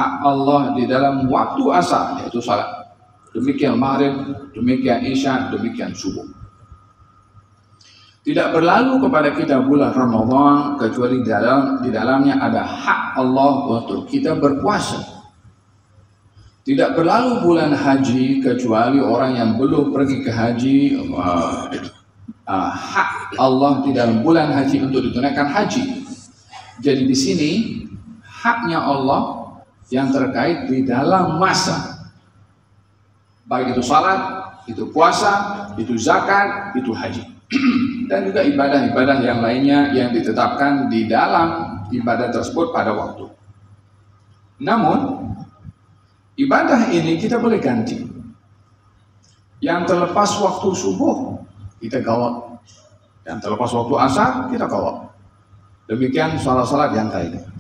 hak Allah di dalam waktu asar, yaitu salat. Demikian maghrib, demikian isya, demikian subuh. Tidak berlalu kepada kita bulan Ramadan kecuali di dalamnya ada hak Allah untuk kita berpuasa. Tidak berlalu bulan haji kecuali orang yang belum pergi ke haji, hak Allah di dalam bulan haji untuk ditunaikan haji. Jadi di sini haknya Allah yang terkait di dalam masa, baik itu salat, itu puasa, itu zakat, itu haji, dan juga ibadah-ibadah yang lainnya yang ditetapkan di dalam ibadah tersebut pada waktu. Namun ibadah ini kita boleh ganti. Yang terlepas waktu subuh kita gawat, yang terlepas waktu asar kita gawat. Demikian salat-salat yang lainnya.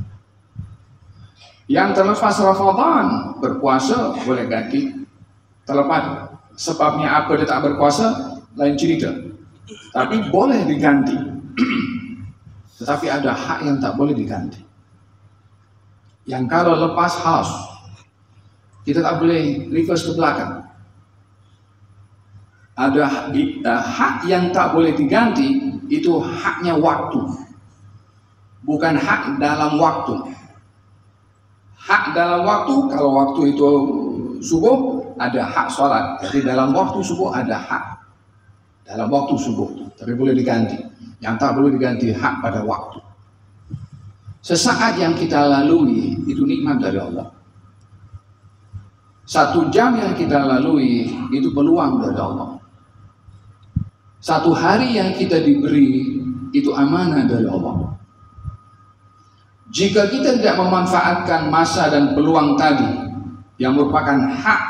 Yang terlepas Ramadan berpuasa boleh ganti. Terlepas sebabnya apa dia tak berpuasa lain cerita, tapi boleh diganti. Tetapi ada hak yang tak boleh diganti. Yang kalau lepas haus kita tak boleh reverse ke belakang. Ada hak yang tak boleh diganti, itu haknya waktu, bukan hak dalam waktu. Hak dalam waktu, kalau waktu itu subuh ada hak sholat, jadi dalam waktu subuh ada hak dalam waktu subuh, tapi boleh diganti. Yang tak boleh diganti hak pada waktu. Sesaat yang kita lalui itu nikmat dari Allah. 1 jam yang kita lalui itu peluang dari Allah. 1 hari yang kita diberi itu amanah dari Allah. Jika kita tidak memanfaatkan masa dan peluang tadi yang merupakan hak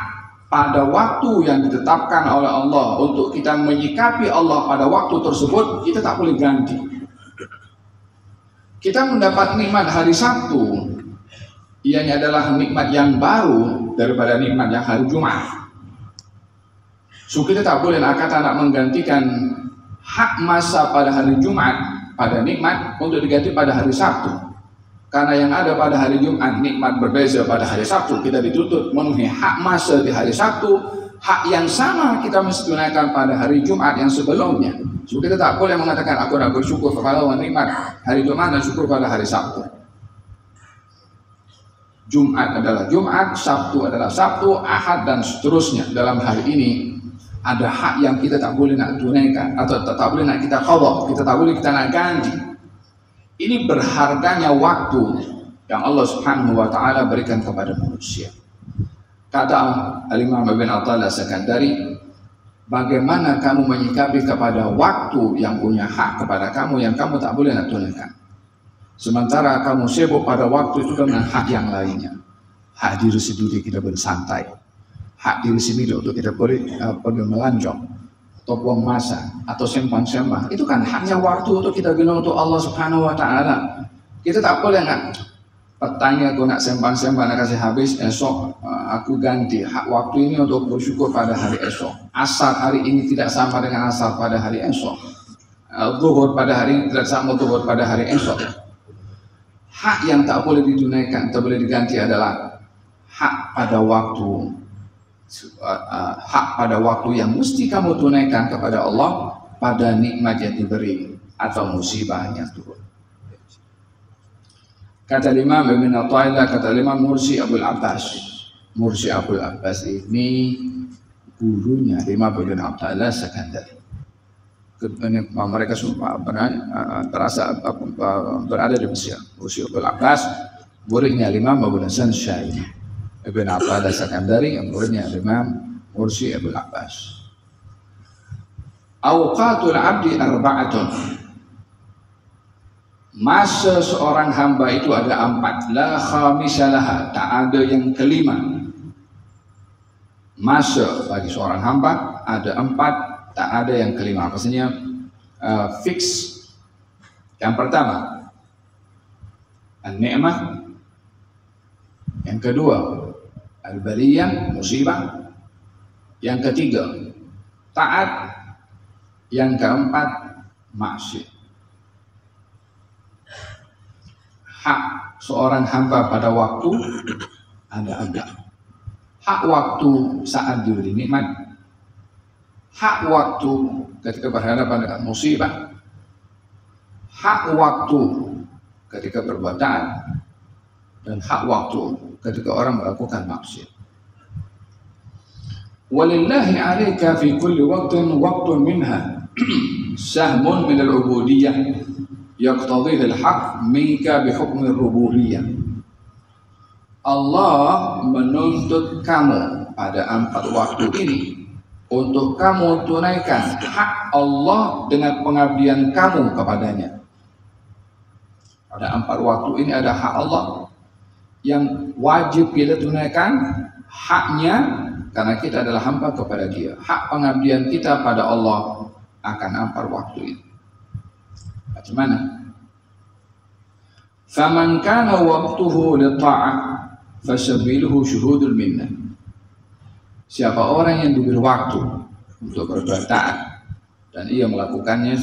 pada waktu yang ditetapkan oleh Allah untuk kita menyikapi Allah pada waktu tersebut, kita tak boleh ganti. Kita mendapat nikmat hari Sabtu, ianya adalah nikmat yang baru daripada nikmat yang hari Jumat. So kita tak boleh nak kata nak menggantikan hak masa pada hari Jumat pada nikmat untuk diganti pada hari Sabtu. Karena yang ada pada hari Jumat nikmat berbeza pada hari Sabtu, kita dituntut memenuhi hak masa di hari Sabtu, hak yang sama kita mesti tunaikan pada hari Jumat yang sebelumnya. So kita tak boleh mengatakan aku nak bersyukur kepada Allah nikmat hari Jumat dan syukur pada hari Sabtu. Jumat adalah Jumat, Sabtu adalah Sabtu, Ahad dan seterusnya. Dalam hari ini ada hak yang kita tak boleh nak tunaikan atau tak boleh nak kita qadha, kita tak boleh kita nak ganti. Ini berharganya waktu yang Allah Subhanahu wa taala berikan kepada manusia. Kata Al-Imam Ibn Athaillah As-Sakandari, bagaimana kamu menyikapi kepada waktu yang punya hak kepada kamu yang kamu tak boleh nak tunaikan. Sementara kamu sibuk pada waktu itu dengan hak yang lainnya. Hak diri sendiri kita bersantai, hak diri sendiri untuk kita pergi melanjong atau buang masa atau sembang-sembang, itu kan haknya waktu untuk kita guna untuk Allah Subhanahu wa taala. Kita tak boleh nak petangnya aku nak sembang-sembang nak kasih habis, esok aku ganti hak waktu ini untuk bersyukur pada hari esok. Asar hari ini tidak sama dengan asar pada hari esok. Zuhur pada hari ini tidak sama zuhur pada hari esok. Hak yang tak boleh ditunaikan, tak boleh diganti adalah hak pada waktu. Hak pada waktu yang mesti kamu tunaikan kepada Allah pada nikmat yang diberi atau musibah yang turun. Kata Imam Ibn Athaillah, kata Imam Mursi Abdul Abbas. Mursi Abdul Abbas ini gurunya Imam Ibn Athaillah As-Sakandari. Mereka semua berada di Mesir. Mursi Abdul Abbas muridnya Imam Abu Hasan Syai. Ibn Athaillah As-Sakandari yang muridnya Imam Mursi Abdul Abbas. Awqatul abdi arba'atun. Masa seorang hamba itu ada 4. La khamisalaha, tak ada yang kelima. Masa bagi seorang hamba ada 4, tak ada yang kelima. Maksudnya fix. Yang pertama an-ni'mah, yang kedua al-baliyah, musibah, yang ketiga taat, yang keempat maksiat. Hak seorang hamba pada waktu ada. Hak waktu saat diberi nikmat, hak waktu ketika berhadapan dengan musibah, hak waktu ketika berbuat taat, dan hak waktu ketika orang melakukan maksiat. Walillahi 'alaika fi kulli waqtin minha sahmun min al-'ubudiyyah yaqtadhihi al-haqq minka bi hukmi ar-rububiyyah. Allah menuntut kamu pada 4 waktu ini untuk kamu tunaikan hak Allah dengan pengabdian kamu kepadanya. Pada 4 waktu ini ada hak Allah yang wajib kita tunaikan, haknya karena kita adalah hamba kepada Dia. Hak pengabdian kita pada Allah akan 4 waktu ini. Bagaimana? Faman kana waqtuhu lit-ta'ah fasabiluhu syuhudul minnah. Siapa orang yang diberi waktu untuk berbuat taat dan ia melakukannya,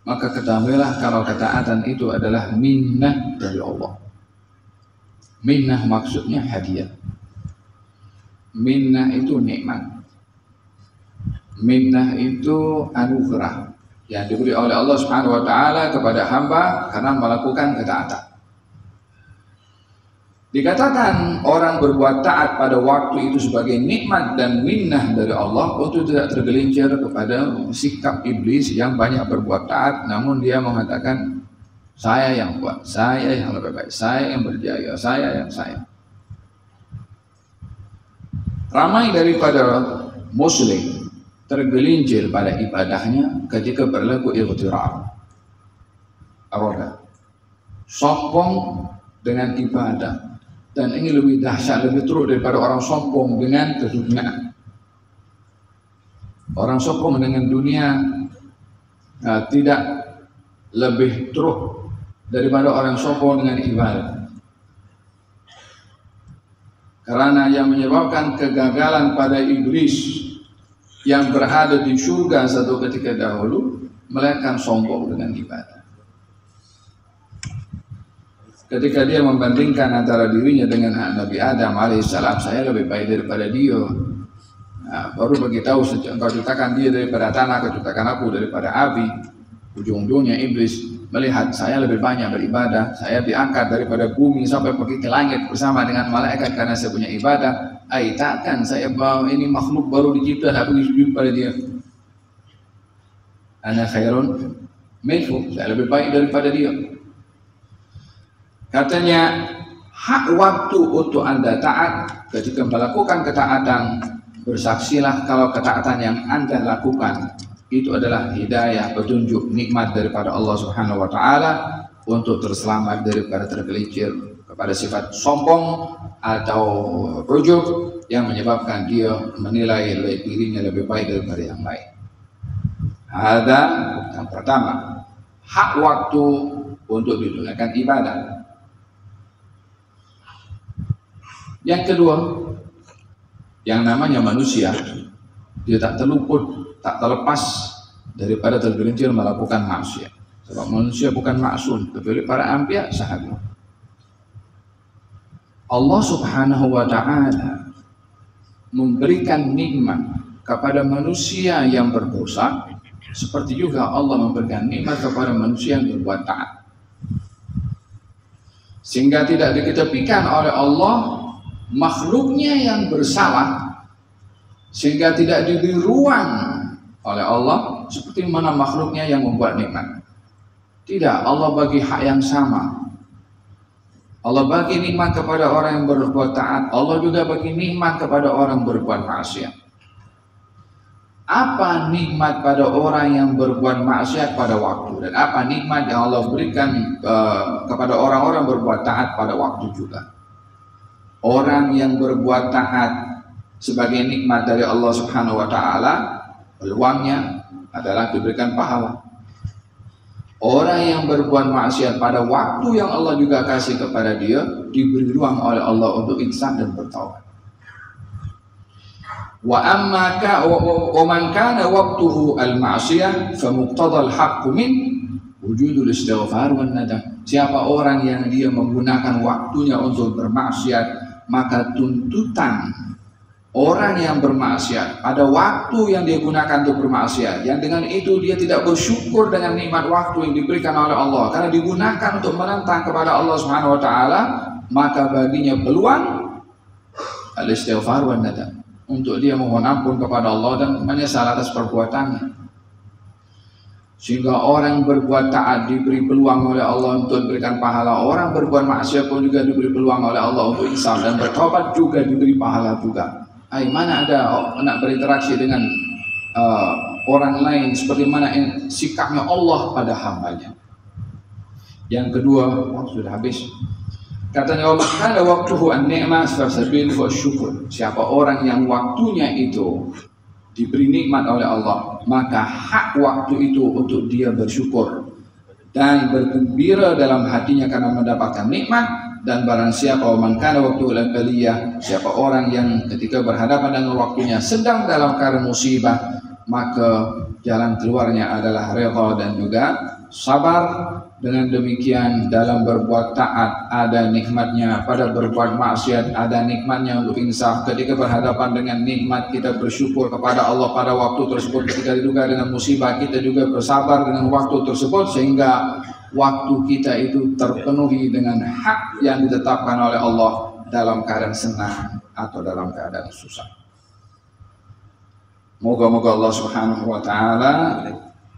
maka ketahuilah kalau ketaatan itu adalah minnah dari Allah. Minnah maksudnya hadiah. Minnah itu nikmat. Minnah itu anugerah yang diberi oleh Allah Subhanahu wa taala kepada hamba karena melakukan ketaatan. Dikatakan orang berbuat taat pada waktu itu sebagai nikmat dan minnah dari Allah untuk tidak tergelincir kepada sikap iblis yang banyak berbuat taat namun dia mengatakan saya yang kuat, saya yang lebih baik, saya yang berjaya, saya. Ramai daripada muslim tergelincir pada ibadahnya ketika berlaku ightirar, arogan, sombong dengan ibadah. Dan ini lebih dahsyat, lebih teruk daripada orang sombong dengan keduniaan. Orang sombong dengan dunia tidak lebih teruk daripada orang sombong dengan ibadah. Karena yang menyebabkan kegagalan pada iblis yang berada di surga satu ketika dahulu, melainkan sombong dengan ibadah. Ketika dia membandingkan antara dirinya dengan Nabi Adam alaihissalam, saya lebih baik daripada dia. Nah, baru beritahu engkau ciptakan dia daripada tanah, kau ciptakan aku daripada api. Ujung-ujungnya iblis melihat saya lebih banyak beribadah, saya diangkat daripada bumi sampai pergi ke langit bersama dengan malaikat karena saya punya ibadah. Takkan saya bawa ini makhluk baru dicipta tapi sujud pada dia. Ana khairun minhu, saya lebih baik daripada dia. Katanya hak waktu untuk Anda taat ketika melakukan ketaatan, bersaksilah kalau ketaatan yang Anda lakukan itu adalah hidayah, petunjuk, nikmat daripada Allah Subhanahu wa taala untuk terselamat daripada tergelincir kepada sifat sombong atau ujub yang menyebabkan dia menilai dirinya lebih baik daripada yang lain. Ada yang pertama, hak waktu untuk ditunaikan ibadah. Yang kedua, yang namanya manusia, dia tak terluput, tak terlepas daripada tergelincir melakukan maksiat. Sebab manusia bukan maksum, kecuali para anbiya sahabat. Allah Subhanahu wa taala memberikan nikmat kepada manusia yang berdosa, seperti juga Allah memberikan nikmat kepada manusia yang berbuat taat. Sehingga tidak diketepikan oleh Allah makhluknya yang bersalah, sehingga tidak diberi ruang oleh Allah seperti mana makhluknya yang membuat nikmat. Tidak, Allah bagi hak yang sama. Allah bagi nikmat kepada orang yang berbuat taat, Allah juga bagi nikmat kepada orang berbuat maksiat. Apa nikmat pada orang yang berbuat maksiat pada waktu, dan apa nikmat yang Allah berikan kepada orang-orang berbuat taat pada waktu juga. Orang yang berbuat taat sebagai nikmat dari Allah Subhanahu wa taala, peluangnya adalah diberikan pahala. Orang yang berbuat maksiat pada waktu yang Allah juga kasih kepada dia, diberi ruang oleh Allah untuk insaf dan bertaubat. Wa man kana waqtuhu al-ma'siyah fa muqtada al-haqqu min wujudul istighfar wan nadam. Siapa orang yang dia menggunakan waktunya untuk bermaksiat, maka tuntutan orang yang bermaksiat pada waktu yang dia gunakan untuk bermaksiat, yang dengan itu dia tidak bersyukur dengan nikmat waktu yang diberikan oleh Allah karena digunakan untuk menentang kepada Allah Subhanahu wa taala, maka baginya peluang al-istighfar wa nadam, untuk dia mohon ampun kepada Allah dan menyesal atas perbuatannya. Sehingga orang berbuat taat diberi peluang oleh Allah untuk memberikan pahala, orang berbuat maksiat pun juga diberi peluang oleh Allah untuk insaf, dan bertobat juga diberi pahala juga. Mana ada nak berinteraksi dengan orang lain seperti mana sikapnya Allah pada hambanya. Yang kedua, sudah habis. Katanya Allah, ada waktuhu an-ni'mah fasabil wa syukur. Siapa orang yang waktunya itu diberi nikmat oleh Allah, maka hak waktu itu untuk dia bersyukur dan bergembira dalam hatinya karena mendapatkan nikmat. Dan barang siapa man kana waktu al-baliyah, siapa orang yang ketika berhadapan dengan waktunya sedang dalam keadaan musibah, maka jalan keluarnya adalah redha dan juga sabar. Dengan demikian dalam berbuat taat ada nikmatnya, pada berbuat maksiat ada nikmatnya untuk insaf. Ketika berhadapan dengan nikmat kita bersyukur kepada Allah pada waktu tersebut, ketika juga dengan musibah kita juga bersabar dengan waktu tersebut, sehingga waktu kita itu terpenuhi dengan hak yang ditetapkan oleh Allah dalam keadaan senang atau dalam keadaan susah. Moga-moga Allah Subhanahu wa taala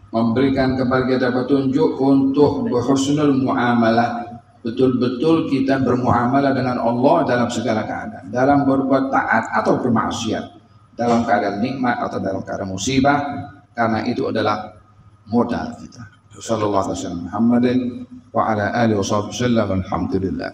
memberikan kepada kita petunjuk untuk berhusnul muamalah, betul-betul kita bermuamalah dengan Allah dalam segala keadaan, dalam berbuat taat atau bermaksiat, dalam keadaan nikmat atau dalam keadaan musibah, karena itu adalah modal kita. Sallallahu alaihi wasallam Muhammadin wa ala alihi wasallam, alhamdulillah.